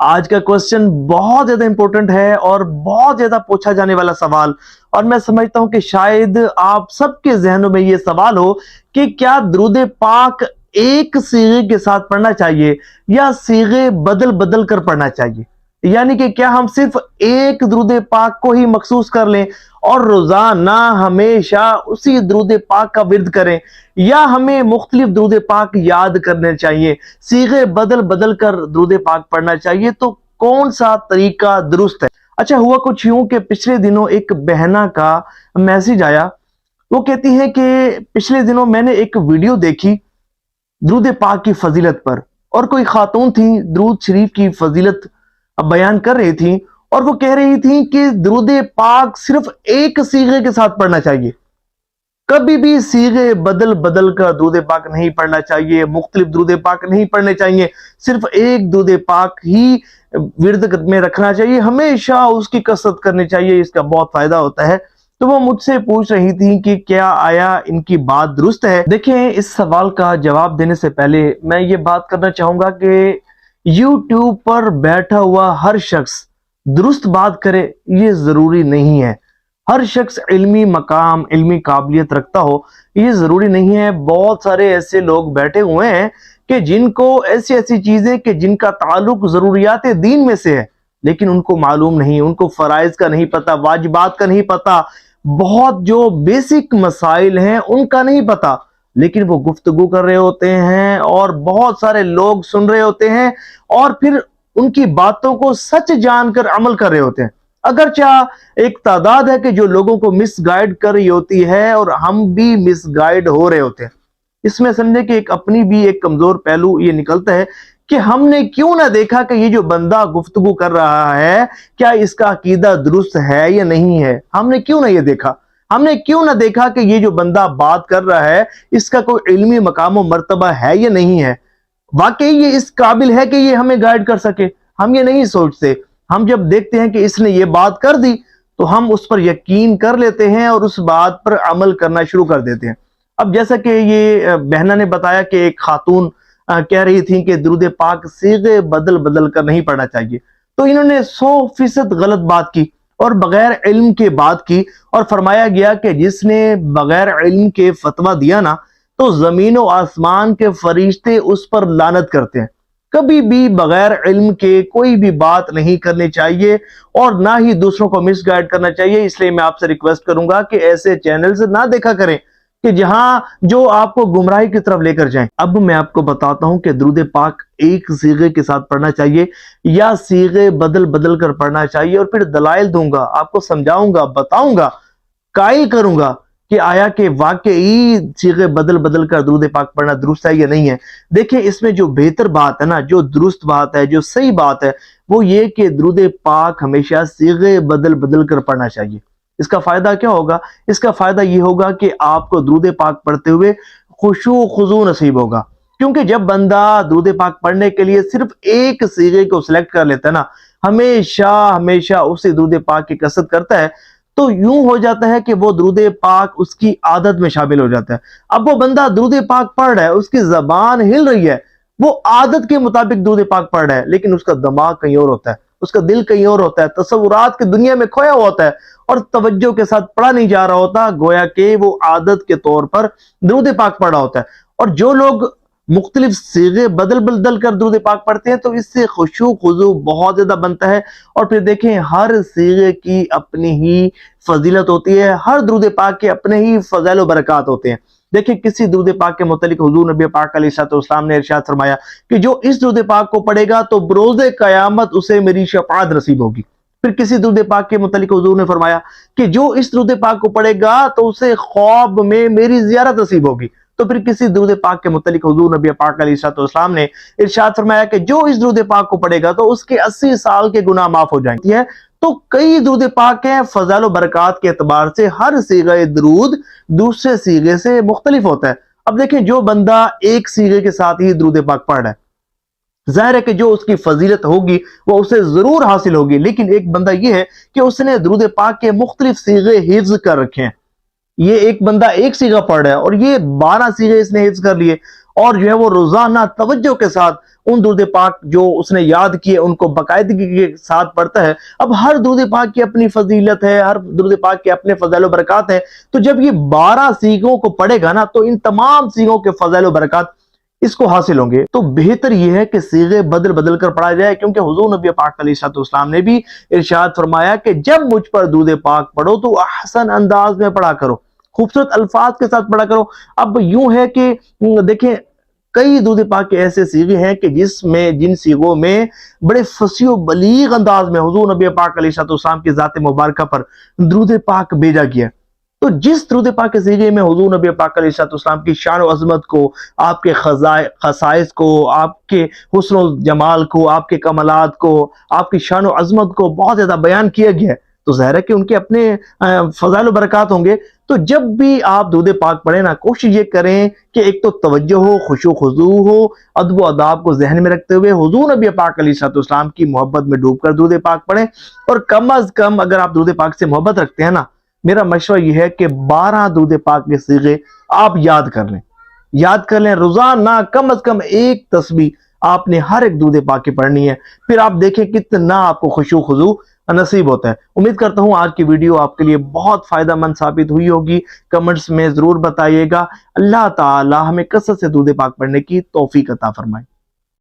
آج کا کوسچن بہت زیادہ امپورٹنٹ ہے اور بہت زیادہ پوچھا جانے والا سوال، اور میں سمجھتا ہوں کہ شاید آپ سب کے ذہنوں میں یہ سوال ہو کہ کیا درود پاک ایک صیغے کے ساتھ پڑھنا چاہیے یا صیغے بدل بدل کر پڑھنا چاہیے، یعنی کہ کیا ہم صرف ایک درود پاک کو ہی مخصوص کر لیں اور روزانہ ہمیشہ اسی درود پاک کا ورد کریں، یا ہمیں مختلف درود پاک یاد کرنے چاہیے، صیغے بدل بدل کر درود پاک پڑھنا چاہیے؟ تو کون سا طریقہ درست ہے؟ اچھا، ہوا کچھ یوں کہ پچھلے دنوں ایک بہنہ کا میسج آیا. وہ کہتی ہے کہ پچھلے دنوں میں نے ایک ویڈیو دیکھی درود پاک کی فضیلت پر، اور کوئی خاتون تھی درود شریف کی فضیلت بیان کر رہی تھی، اور وہ کہہ رہی تھی کہ درود پاک صرف ایک صیغے کے ساتھ پڑھنا چاہیے، کبھی بھی صیغے بدل بدل کر درود پاک نہیں پڑھنا چاہیے، مختلف درود پاک نہیں پڑھنے چاہیے، صرف ایک درود پاک ہی ورد میں رکھنا چاہیے، ہمیشہ اس کی کثرت کرنی چاہیے، اس کا بہت فائدہ ہوتا ہے. تو وہ مجھ سے پوچھ رہی تھی کہ کیا آیا ان کی بات درست ہے؟ دیکھیں، اس سوال کا جواب دینے سے پہلے میں یہ بات کرنا چاہوں گا کہ یوٹیوب پر بیٹھا ہوا ہر شخص درست بات کرے یہ ضروری نہیں ہے. ہر شخص علمی مقام، علمی قابلیت رکھتا ہو یہ ضروری نہیں ہے. بہت سارے ایسے لوگ بیٹھے ہوئے ہیں کہ جن کو ایسی چیزیں کہ جن کا تعلق ضروریات دین میں سے ہے، لیکن ان کو معلوم نہیں، ان کو فرائض کا نہیں پتا، واجبات کا نہیں پتا، بہت جو بیسک مسائل ہیں ان کا نہیں پتا، لیکن وہ گفتگو کر رہے ہوتے ہیں اور بہت سارے لوگ سن رہے ہوتے ہیں اور پھر ان کی باتوں کو سچ جان کر عمل کر رہے ہوتے ہیں. اگرچہ ایک تعداد ہے کہ جو لوگوں کو مس گائیڈ کر رہی ہوتی ہے اور ہم بھی مس گائیڈ ہو رہے ہوتے ہیں. اس میں سمجھے کہ اپنی بھی ایک کمزور پہلو یہ نکلتا ہے کہ ہم نے کیوں نہ دیکھا کہ یہ جو بندہ گفتگو کر رہا ہے کیا اس کا عقیدہ درست ہے یا نہیں ہے. ہم نے کیوں نہ یہ دیکھا، ہم نے کیوں نہ دیکھا کہ یہ جو بندہ بات کر رہا ہے اس کا کوئی علمی مقام و مرتبہ ہے یا نہیں ہے، واقعی یہ اس قابل ہے کہ یہ ہمیں گائیڈ کر سکے. ہم یہ نہیں سوچتے. ہم جب دیکھتے ہیں کہ اس نے یہ بات کر دی تو ہم اس پر یقین کر لیتے ہیں اور اس بات پر عمل کرنا شروع کر دیتے ہیں. اب جیسا کہ یہ بہنہ نے بتایا کہ ایک خاتون کہہ رہی تھی کہ درود پاک صیغے بدل بدل کر نہیں پڑھنا چاہیے، تو انہوں نے 100% غلط بات کی اور بغیر علم کے بات کی، اور فرمایا گیا کہ جس نے بغیر علم کے فتویٰ دیا نا تو زمین و آسمان کے فرشتے اس پر لعنت کرتے ہیں. کبھی بھی بغیر علم کے کوئی بھی بات نہیں کرنی چاہیے اور نہ ہی دوسروں کو مس گائیڈ کرنا چاہیے. اس لیے میں آپ سے ریکویسٹ کروں گا کہ ایسے چینلز نہ دیکھا کریں کہ جہاں جو آپ کو گمراہی کی طرف لے کر جائیں. اب میں آپ کو بتاتا ہوں کہ درود پاک ایک صیغے کے ساتھ پڑھنا چاہیے یا صیغے بدل بدل کر پڑھنا چاہیے، اور پھر دلائل دوں گا، آپ کو سمجھاؤں گا، بتاؤں گا، قائل کروں گا کہ آیا کہ واقعی صیغے بدل بدل کر درود پاک پڑھنا درست ہے یا نہیں ہے. دیکھیں، اس میں جو بہتر بات ہے نا، جو درست بات ہے، جو صحیح بات ہے، وہ یہ کہ درود پاک ہمیشہ صیغے بدل بدل کر پڑھنا چاہیے. اس کا فائدہ کیا ہوگا؟ اس کا فائدہ یہ ہوگا کہ آپ کو درود پاک پڑھتے ہوئے خشوع و خضوع نصیب ہوگا. کیونکہ جب بندہ درود پاک پڑھنے کے لیے صرف ایک صیغے کو سلیکٹ کر لیتا ہے نا، ہمیشہ اسی درود پاک کی کثرت کرتا ہے، تو یوں ہو جاتا ہے کہ وہ درود پاک اس کی عادت میں شامل ہو جاتا ہے. اب وہ بندہ درود پاک پڑھ رہا ہے، اس کی زبان ہل رہی ہے، وہ عادت کے مطابق درود پاک پڑھ رہا ہے، لیکن اس کا دماغ کہیں اور ہوتا ہے، اس کا دل کہیں اور ہوتا ہے، تصورات کی دنیا میں کھویا ہوا ہوتا ہے اور توجہ کے ساتھ پڑھا نہیں جا رہا ہوتا، گویا کہ وہ عادت کے طور پر درود پاک پڑھا ہوتا ہے. اور جو لوگ مختلف صیغے بدل بدل کر درود پاک پڑھتے ہیں تو اس سے خشوع خضوع بہت زیادہ بنتا ہے. اور پھر دیکھیں، ہر صیغے کی اپنی ہی فضیلت ہوتی ہے، ہر درود پاک کے اپنے ہی فضائل و برکات ہوتے ہیں. دیکھیں، کسی درود پاک کے متعلق حضور نبی پاک علیہ السلام نے ارشاد فرمایا کہ جو اس درود پاک کو پڑھے گا تو بروز قیامت اسے میری شفاعت نصیب ہوگی. پھر کسی درود پاک کے متعلق حضور نے فرمایا کہ جو اس درود پاک کو پڑھے گا تو اسے خواب میں میری زیارت نصیب ہوگی. تو پھر کسی درود پاک کے متعلق حضور نبی پاک علیہ السلام نے ارشاد فرمایا کہ جو اس درود پاک کو پڑھے گا تو اس کے 80 سال کے گناہ معاف ہو جائیں گے. تو کئی درود پاک ہیں، فضائل و برکات کے اعتبار سے ہر صیغہ درود دوسرے صیغے سے مختلف ہوتا ہے. اب دیکھیں، جو بندہ ایک صیغے کے ساتھ ہی درود پاک پڑھ رہا ہے، ظاہر ہے کہ جو اس کی فضیلت ہوگی وہ اسے ضرور حاصل ہوگی، لیکن ایک بندہ یہ ہے کہ اس نے درود پاک کے مختلف صیغے حفظ کر رکھے ہیں. یہ ایک بندہ ایک صیغہ پڑھ رہا ہے اور یہ 12 صیغے اس نے حفظ کر لیے، اور جو ہے وہ روزانہ توجہ کے ساتھ ان درود پاک جو اس نے یاد کیے ان کو باقاعدگی کے ساتھ پڑھتا ہے. اب ہر درود پاک کی اپنی فضیلت ہے, ہر درود پاک کے اپنے فضائل و برکات ہیں. تو جب یہ 12 صیغوں کو پڑھے گا نا تو ان تمام صیغوں کے فضائل و برکات اس کو حاصل ہوں گے. تو بہتر یہ ہے کہ صیغے بدل بدل کر پڑھا جائے, کیونکہ حضور نبی پاک علیہ السلام نے بھی ارشاد فرمایا کہ جب مجھ پر درود پاک پڑھو تو احسن انداز میں پڑھا کرو, خوبصورت الفاظ کے ساتھ پڑھا کرو. اب یوں ہے کہ دیکھیں کئی درود پاک کے ایسے صیغے ہیں کہ جن صیغوں میں بڑے فصیح و بلیغ انداز میں حضور نبی پاک علیہ السلام کی ذات مبارکہ پر درود پاک بھیجا گیا. تو جس درود پاک کے صیغے میں حضور نبی پاک علیہ السلام کی شان و عظمت کو, آپ کے خصائص کو, آپ کے حسن و جمال کو, آپ کے کمالات کو, آپ کی شان و عظمت کو بہت زیادہ بیان کیا گیا ہے, تو ظاہر ہے کہ ان کے اپنے فضائل و برکات ہوں گے. تو جب بھی آپ درود پاک پڑھیں نا, کوشش یہ کریں کہ ایک تو توجہ ہو, خشوع و خضوع ہو, ادب و آداب کو ذہن میں رکھتے ہوئے حضور نبی پاک علیہ السلام کی محبت میں ڈوب کر درود پاک پڑھیں. اور کم از کم اگر آپ درود پاک سے محبت رکھتے ہیں نا, میرا مشورہ یہ ہے کہ 12 درود پاک کے صیغے آپ یاد کر لیں روزانہ. کم از کم ایک تسبیح آپ نے ہر ایک درود پاک کی پڑھنی ہے. پھر آپ دیکھیں کتنا آپ کو خشوع و خضوع نصیب ہوتا ہے. امید کرتا ہوں آج کی ویڈیو آپ کے لیے بہت فائدہ مند ثابت ہوئی ہوگی. کمنٹس میں ضرور بتائیے گا. اللہ تعالی ہمیں کثرت سے درود پاک پڑھنے کی توفیق عطا فرمائے.